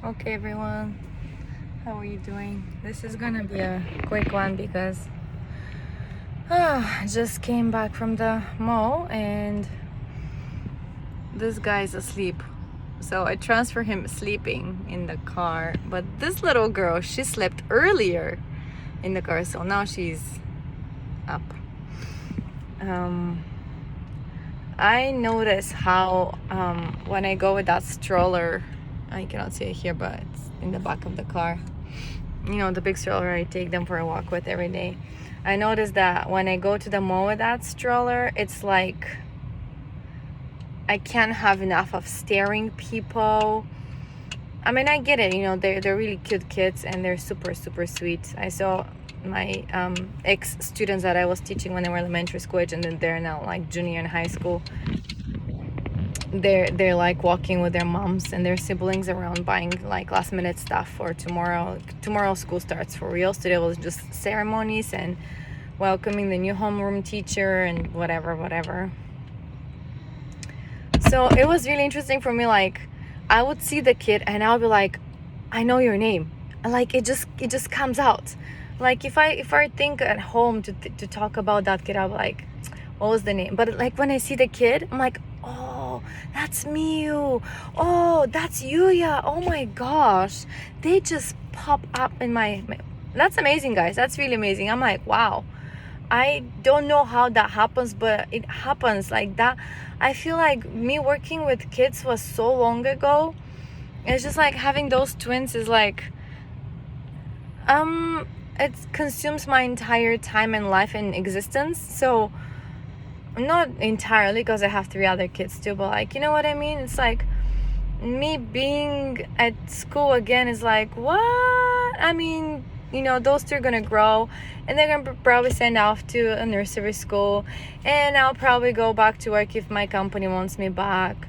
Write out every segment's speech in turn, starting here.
Okay, everyone, how are you doing? This is gonna be a quick one because I just came back from the mall and this guy's asleep. So I transfer him sleeping in the car, but this little girl, she slept earlier in the car, so now she's up. I notice how when I go with that stroller, I cannot see it here, but it's in the back of the car. You know, the big stroller I take them for a walk with every day. I notice that when I go to the mall with that stroller, it's like I can't have enough of staring people. I mean, I get it, you know, they're really cute kids and they're super, super sweet. I saw my ex-students that I was teaching when they were elementary school age, and then they're now like junior in high school. They're like walking with their moms and their siblings around buying like last minute stuff for tomorrow. Tomorrow school starts for real. Today was just ceremonies and welcoming the new homeroom teacher and whatever. So it was really interesting for me. Like, I would see the kid and I'll be like, I know your name. Like it just comes out. Like if I think at home to talk about that kid, I'll be like, what was the name? But like when I see the kid, I'm like, oh, that's Miu. Oh, that's Yuya. Oh my gosh. They just pop up in my that's amazing, guys. That's really amazing. I'm like, wow. I don't know how that happens, but it happens like that. I feel like me working with kids was so long ago. It's just like having those twins is like it consumes my entire time and life and existence. So not entirely, because I have 3 other kids too, but like, you know what I mean? It's like me being at school again is like, what? I mean, you know, those 2 are gonna grow and they're gonna probably send off to a nursery school, and I'll probably go back to work if my company wants me back,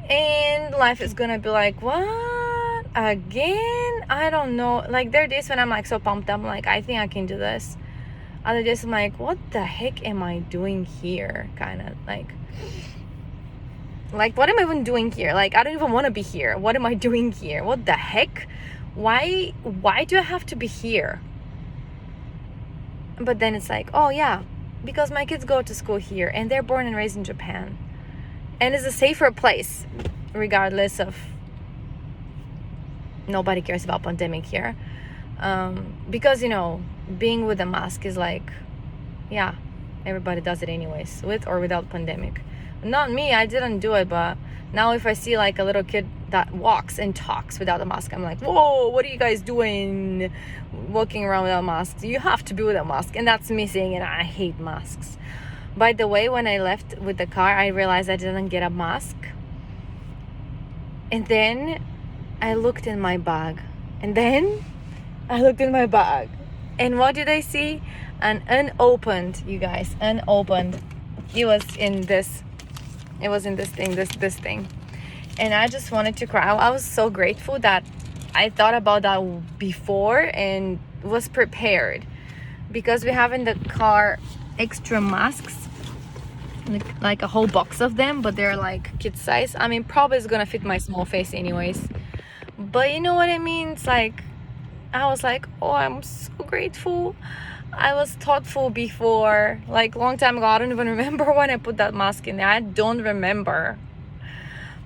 and life is gonna be like, what again? I don't know. Like, there are days when I'm like so pumped up, I'm like, I think I can do this. Other days I'm like, what the heck am I doing here? Kind of like what am I even doing here? Like, I don't even want to be here. What am I doing here? What the heck? Why do I have to be here? But then it's like, oh yeah, because my kids go to school here and they're born and raised in Japan, and it's a safer place, regardless of nobody cares about pandemic here, because, you know, being with a mask is like, yeah, everybody does it anyways, with or without pandemic. Not me, I didn't do it, but now if I see like a little kid that walks and talks without a mask, I'm like, whoa, what are you guys doing walking around without masks? You have to be with a mask, and that's missing, and I hate masks. By the way, when I left with the car, I realized I didn't get a mask, and then I looked in my bag, and what did I see? An unopened, you guys, unopened. It was in this thing. And I just wanted to cry. I was so grateful that I thought about that before and was prepared, because we have in the car extra masks, like a whole box of them, but they're like kid size. I mean, probably it's gonna fit my small face anyways, but you know what I mean? It's like, I was like, oh, I'm so grateful. I was thoughtful before, like long time ago. I don't even remember when I put that mask in there. I don't remember.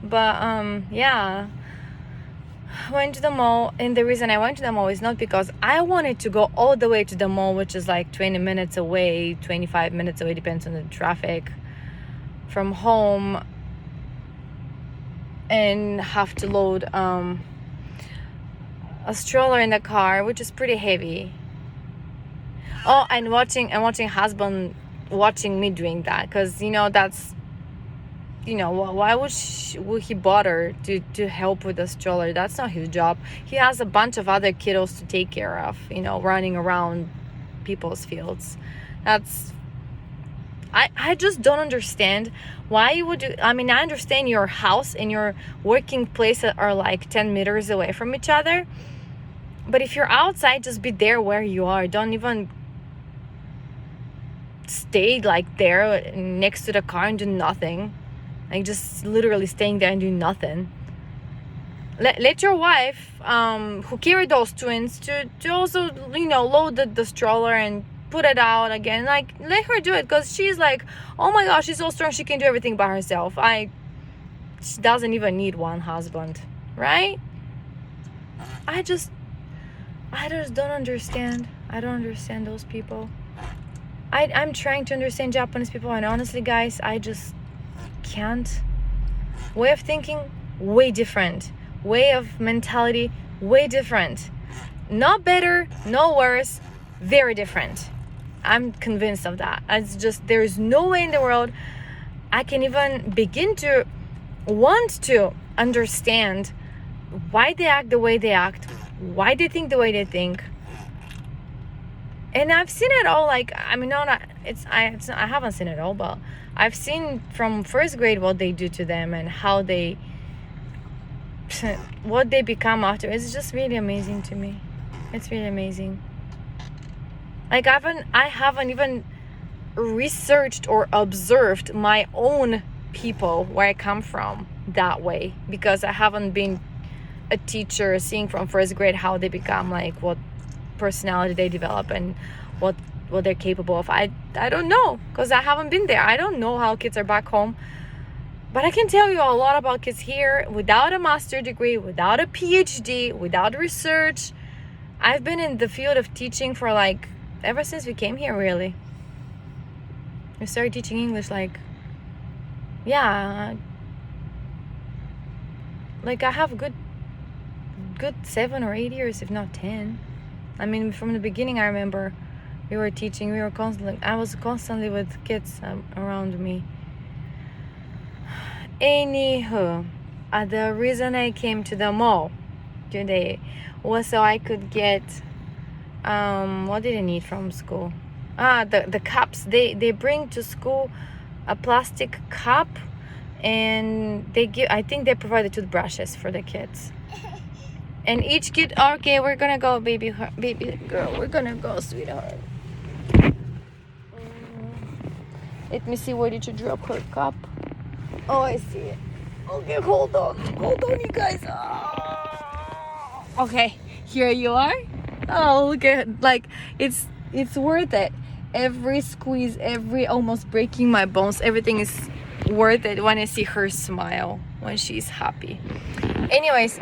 But yeah, went to the mall, and the reason I went to the mall is not because I wanted to go all the way to the mall, which is like 20 minutes away, 25 minutes away, depends on the traffic, from home, and have to load a stroller in the car, which is pretty heavy. Oh, and watching husband watching me doing that, because, you know, that's, you know, why would he bother to help with the stroller? That's not his job. He has a bunch of other kiddos to take care of, you know, running around people's fields. That's, I just don't understand why you would do. I mean, I understand your house and your working place are like 10 meters away from each other, but if you're outside, just be there where you are. Don't even stay like there next to the car and do nothing. Like, just literally staying there and doing nothing. let your wife who carried those twins to also, load the stroller and put it out again. Like, let her do it, because she's like, oh my gosh, she's so strong, she can do everything by herself. She doesn't even need one husband, right? I just don't understand. I don't understand those people. I'm trying to understand Japanese people, and honestly, guys, I just can't. Way of thinking, way different. Way of mentality, way different. Not better, no worse, very different. I'm convinced of that. It's just, there is no way in the world I can even begin to want to understand why they act the way they act, why they think the way they think. And I've seen it all. Like, I mean, I haven't seen it all, but I've seen from first grade what they do to them and how what they become after. It's just really amazing to me. It's really amazing. Like, I haven't even researched or observed my own people where I come from that way, because I haven't been a teacher seeing from first grade how they become, like what personality they develop and what they're capable of. I don't know, because I haven't been there. I don't know how kids are back home, but I can tell you a lot about kids here without a master's degree, without a PhD, without research. I've been in the field of teaching for like ever since we came here, really. We started teaching English like I have good 7 or 8 years, if not 10. I mean, from the beginning, I remember we were teaching. I was constantly with kids around me. Anywho, the reason I came to the mall today was so I could get what did I need from school? The cups. They bring to school a plastic cup, and I think they provide the toothbrushes for the kids. And each kid, okay, we're gonna go, baby girl, we're gonna go, sweetheart. Let me see, where did you drop her cup? Oh, I see it. Okay, hold on, you guys. Oh. Okay, here you are. Oh, look at, like, it's worth it. Every squeeze, every almost breaking my bones, everything is worth it when I see her smile when she's happy. Anyways,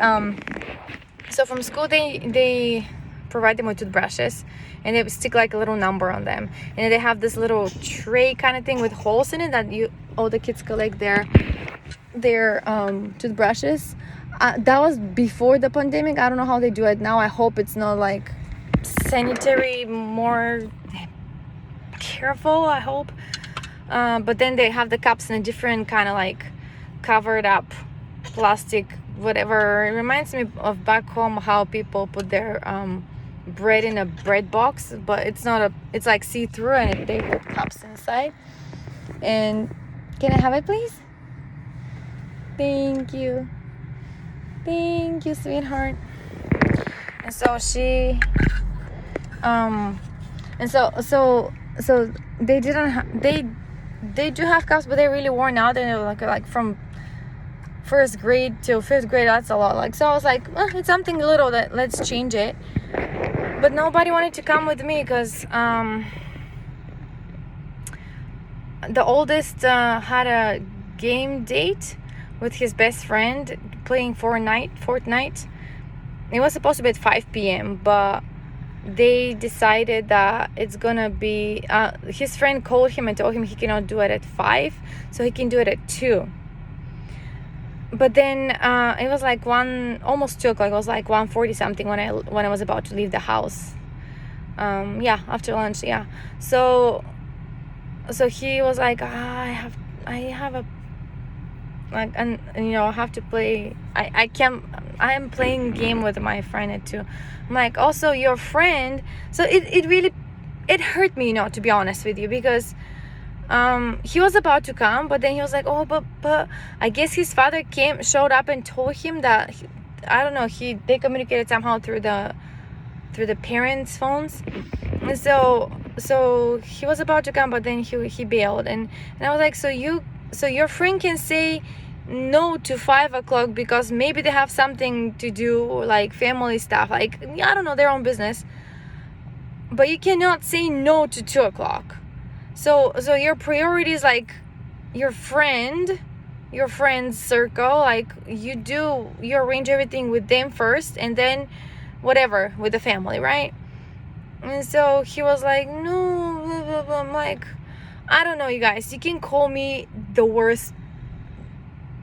so from school they provide them with toothbrushes, and they stick like a little number on them, and they have this little tray kind of thing with holes in it that all the kids collect their toothbrushes. That was before the pandemic. I don't know how they do it now. I hope it's not like sanitary, more careful, I hope. But then they have the cups in a different kind of like covered up plastic whatever. It reminds me of back home how people put their bread in a bread box, but it's like see-through, and they put cups inside. And can I have it, please? Thank you, sweetheart. And so she and so they didn't they do have cups, but they're really worn out, and they're like from first grade till 5th grade. That's a lot. Like, so I was like, it's something little, that let's change it. But nobody wanted to come with me, because the oldest had a game date with his best friend playing Fortnite. It was supposed to be at 5 p.m, but they decided that it's gonna be his friend called him and told him he cannot do it at 5, so he can do it at 2. But then it was like almost 2 o'clock. It was like 1:40 something when I was about to leave the house. After lunch. So he was like, I have a like, and I have to play. I am playing a game with my friend at 2. I'm like, also your friend. So it really hurt me, to be honest with you, because he was about to come, but then he was like, oh, but I guess his father showed up and told him that I don't know, they communicated somehow through the parents' phones. And so he was about to come, but then he bailed, and I was like, so your friend can say no to 5 o'clock because maybe they have something to do, like family stuff, like, I don't know, their own business. But you cannot say no to 2 o'clock. So your priority is like your friend's circle, like you arrange everything with them first, and then whatever with the family, right? And so he was like, no, blah, blah, blah. I'm like, I don't know, you guys, you can call me the worst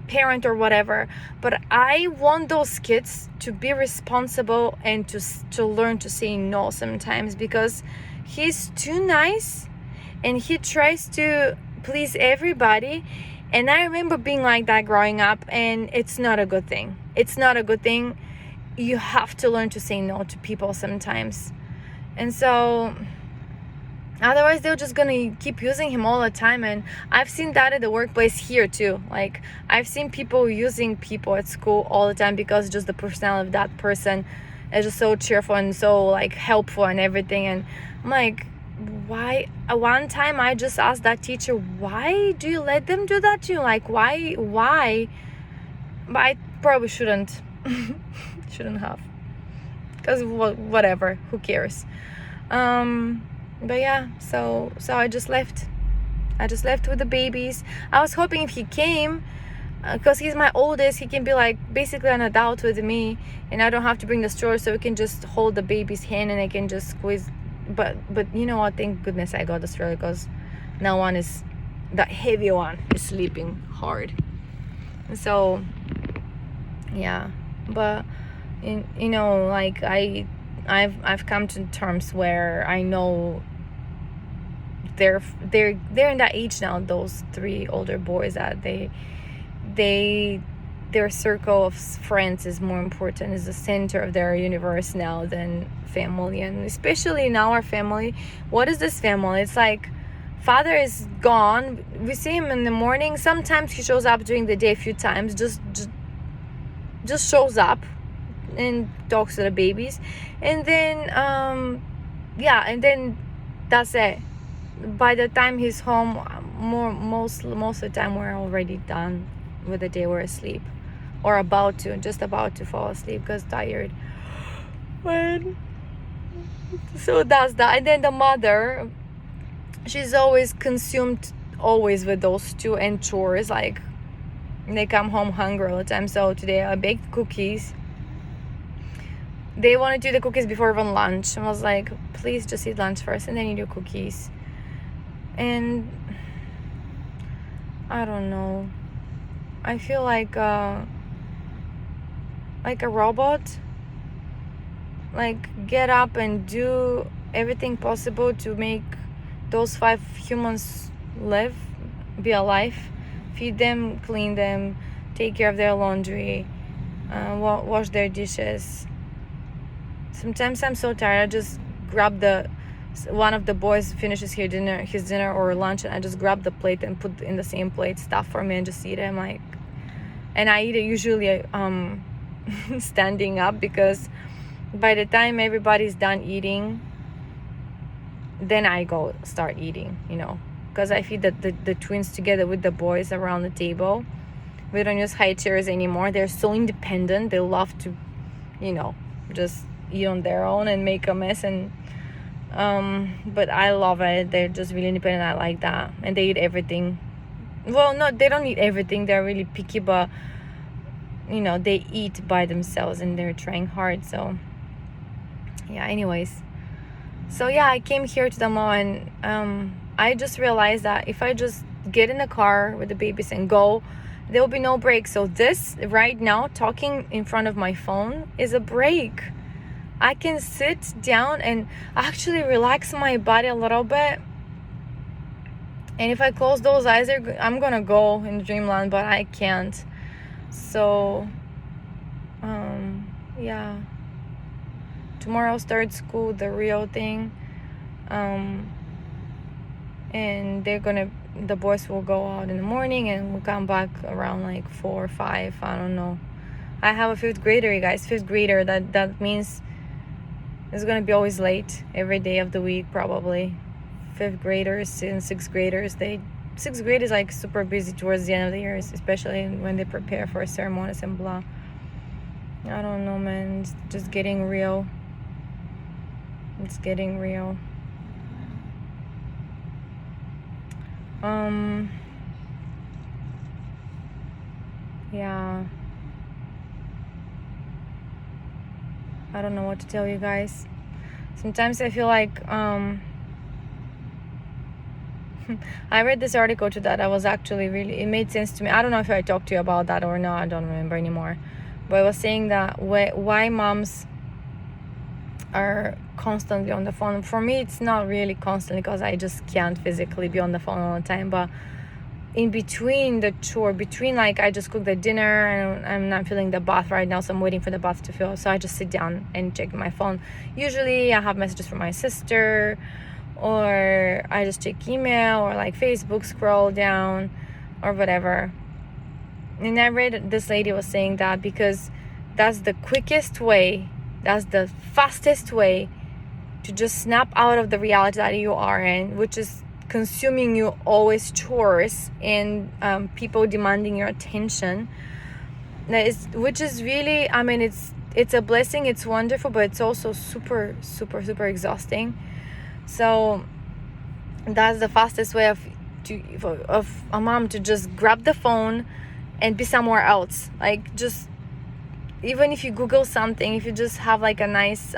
parent or whatever, but I want those kids to be responsible and to learn to say no sometimes, because he's too nice and he tries to please everybody. And I remember being like that growing up, and it's not a good thing. It's not a good thing. You have to learn to say no to people sometimes. And so otherwise they're just gonna keep using him all the time. And I've seen that at the workplace here too. Like, I've seen people using people at school all the time because just the personality of that person is just so cheerful and so like helpful and everything. And I'm like, why? One time I just asked that teacher, why do you let them do that to you? Like, why? But I probably shouldn't have, because whatever, who cares? But yeah, so I just left with the babies. I was hoping if he came, because he's my oldest, he can be like basically an adult with me, and I don't have to bring the stroller, so we can just hold the baby's hand and I can just squeeze. But you know what, thank goodness I got the stroller, because now that heavy one is sleeping hard. So yeah, but you know, like I've come to terms where I know they're in that age now, those 3 older boys, that their circle of friends is more important, is the center of their universe now than family. And especially in our family, what is this family? It's like father is gone, we see him in the morning, sometimes he shows up during the day a few times, just shows up and talks to the babies, and then and then that's it. By the time he's home, most of the time we're already done with the day, we're asleep or just about to fall asleep because tired. So that's that. And then the mother, she's always consumed with those 2 and chores, like they come home hungry all the time. So today I baked cookies. They wanted to do the cookies before even lunch. I was like, please just eat lunch first and then you do cookies. And I don't know, I feel like a robot, like get up and do everything possible to make those 5 humans be alive, feed them, clean them, take care of their laundry, wash their dishes. Sometimes I'm so tired, I just grab one of the boys finishes his dinner or lunch, and I just grab the plate and put in the same plate stuff for me and just eat it. I'm like, and I eat it usually standing up, because by the time everybody's done eating, then I go start eating, because I feed the twins together with the boys around the table. We don't use high chairs anymore. They're so independent. They love to just eat on their own and make a mess. And but I love it. They're just really independent. I like that. And they eat everything. Well, no, they don't eat everything. They're really picky, but they eat by themselves and they're trying hard. So yeah, anyways, so yeah, I came here to the mall, and I just realized that if I just get in the car with the babies and go, there will be no break. So this right now, talking in front of my phone, is a break. I can sit down and actually relax my body a little bit. And if I close those eyes, I'm gonna go in dreamland, but I can't. So yeah, tomorrow starts school, the real thing. And the boys will go out in the morning and we'll come back around like 4 or 5, I don't know. I have a 5th grader, you guys. 5th grader, that means it's gonna be always late every day of the week, probably. 5th graders and 6th graders, they sixth grade is like super busy towards the end of the year, especially when they prepare for ceremonies and blah. I don't know, man. It's just getting real. It's getting real. Yeah. I don't know what to tell you guys. Sometimes I feel like I read this article to that. I was actually really, it made sense to me. I don't know if I talked to you about that or not. I don't remember anymore. But I was saying that why moms are constantly on the phone. For me, it's not really constantly because I just can't physically be on the phone all the time. But in between the chore, between like I just cooked the dinner and I'm not feeling the bath right now, so I'm waiting for the bath to fill. So I just sit down and check my phone. Usually I have messages from my sister, or I just check email, or like Facebook scroll down or whatever. And I read this lady was saying that because that's the quickest way, that's the fastest way to just snap out of the reality that you are in, which is consuming you always chores and people demanding your attention. Which is really, I mean, it's a blessing, it's wonderful, but it's also super exhausting. So that's the fastest way of a mom to just grab the phone and be somewhere else. Like, just even if you Google something, if you just have like a nice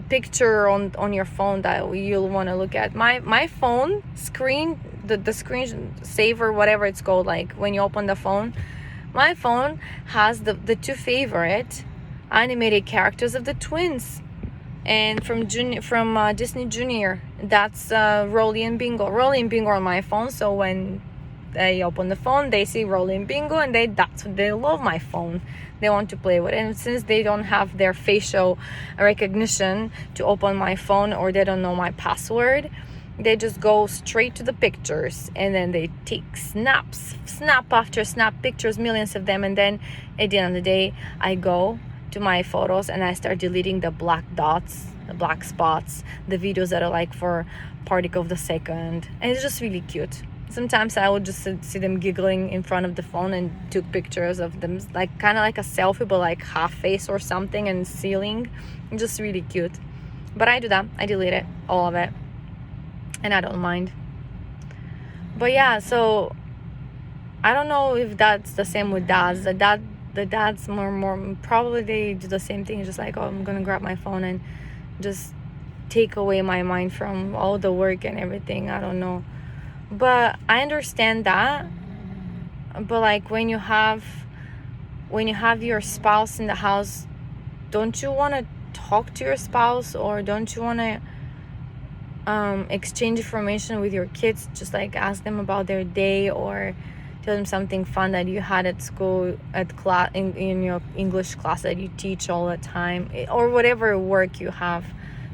picture on your phone that you'll want to look at. My phone screen, the screen saver, whatever it's called, like when you open the phone, my phone has the two favorite animated characters of the twins, and from Disney Junior. That's Rolly and Bingo. Rolly and Bingo on my phone, so when they open the phone, they see Rolly and Bingo, and that's what they love my phone. They want to play with it. And since they don't have their facial recognition to open my phone, or they don't know my password, they just go straight to the pictures, and then they take snap after snap pictures, millions of them. And then at the end of the day, I go to my photos and I start deleting the black dots, the black spots, the videos that are like for particle of the second. And it's just really cute. Sometimes I would just see them giggling in front of the phone and took pictures of them, like kind of like a selfie, but like half face or something, and ceiling. Just really cute. But I do that. I delete it, all of it, and I don't mind. But yeah, so I don't know if that's the same with dads. The dads more probably they do the same thing. Just like, oh, I'm gonna grab my phone and just take away my mind from all the work and everything. I don't know. But I understand that. But like when you have your spouse in the house, don't you want to talk to your spouse, or don't you want to exchange information with your kids? Just like ask them about their day, or tell them something fun that you had at school, at class, in your English class that you teach all the time, or whatever work you have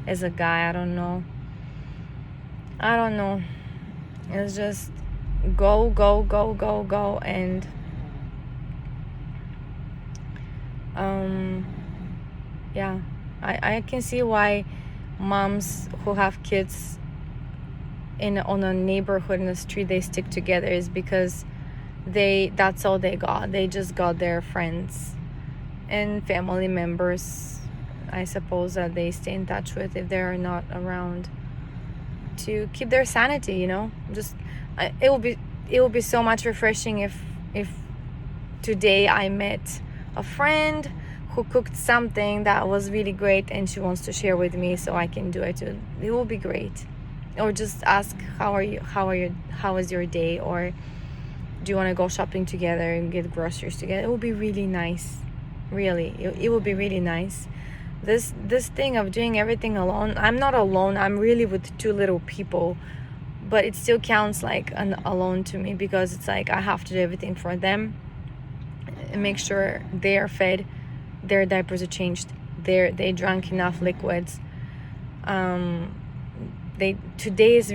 as a guy. I don't know. It's just go, and yeah, I can see why moms who have kids on a neighborhood, in the street, they stick together, is because that's all they got. They just got their friends and family members, I suppose, that they stay in touch with if they're not around, to keep their sanity, you know. Just it will be so much refreshing if today I met a friend who cooked something that was really great and she wants to share with me, so I can do it too. It will be great. Or just ask, how was your day, or do you want to go shopping together and get groceries together? It will be really nice. Really, it will be really nice. This thing of doing everything alone, I'm not alone. I'm really with two little people, but it still counts like an alone to me, because it's like I have to do everything for them and make sure they are fed, their diapers are changed, they drank enough liquids. Today is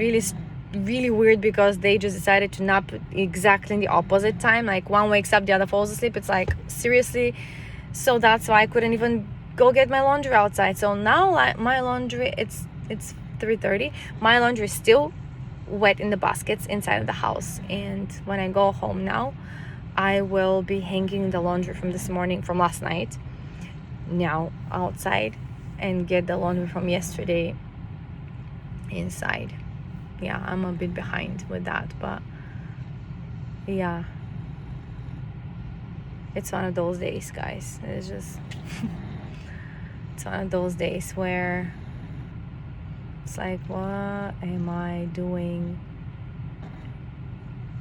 really weird, because they just decided to nap exactly in the opposite time. Like one wakes up, the other falls asleep. It's like, seriously. So that's why I couldn't even go get my laundry outside. So now my laundry, it's 3:30, my laundry is still wet in the baskets inside of the house. And when I go home now, I will be hanging the laundry from this morning, from last night, now outside, and get the laundry from yesterday inside. Yeah, I'm a bit behind with that, but yeah, it's one of those days, guys. It's just it's one of those days where it's like, what am I doing?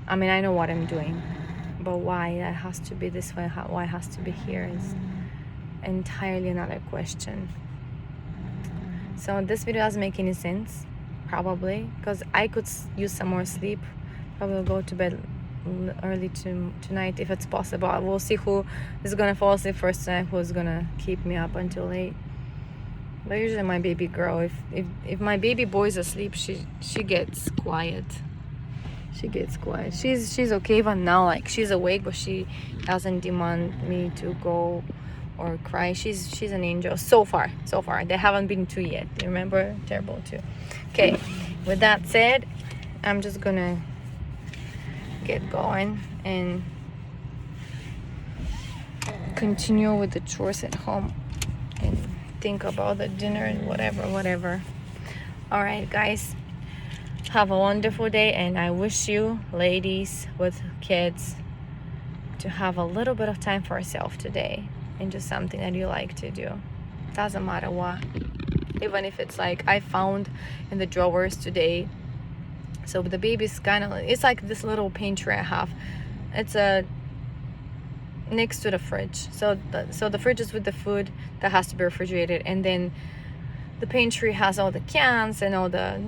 I mean, I know what I'm doing, but why it has to be this way, why it has to be here is entirely another question. So this video doesn't make any sense, probably, because I could use some more sleep. Probably go to bed early tonight if it's possible. We'll see who is gonna fall asleep first tonight, who's gonna keep me up until late. But usually my baby girl, if my baby boy is asleep, she gets quiet. She gets quiet. She's okay even now, like she's awake, but she doesn't demand me to go or cry. She's an angel so far. They haven't been 2 yet. You remember? Terrible 2. Okay, with that said, I'm just gonna get going and continue with the chores at home and think about the dinner and whatever. All right, guys, have a wonderful day, and I wish you ladies with kids to have a little bit of time for yourself today and just something that you like to do. Doesn't matter what, even if it's like I found in the drawers today. So the baby's kind of, it's like this little pantry I have. It's next to the fridge. So the fridge is with the food that has to be refrigerated, and then the pantry has all the cans and all the,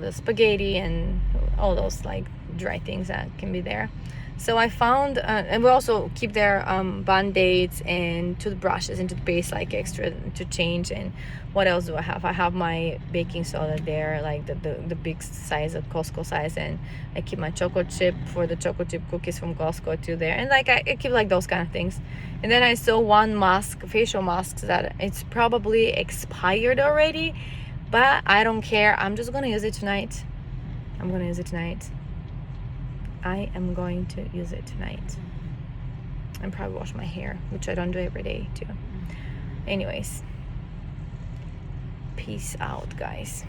the spaghetti and all those like dry things that can be there. So I found, and we also keep their band-aids and toothbrushes and toothpaste, like extra to change. And what else do I have? I have my baking soda there, like the big size, of Costco size, and I keep my chocolate chip for the chocolate chip cookies from Costco too there. And like I keep like those kind of things. And then I saw one mask, facial mask, that it's probably expired already, but I don't care. I'm just gonna use it tonight. I am going to use it tonight and probably wash my hair, which I don't do every day too. Anyways, peace out, guys.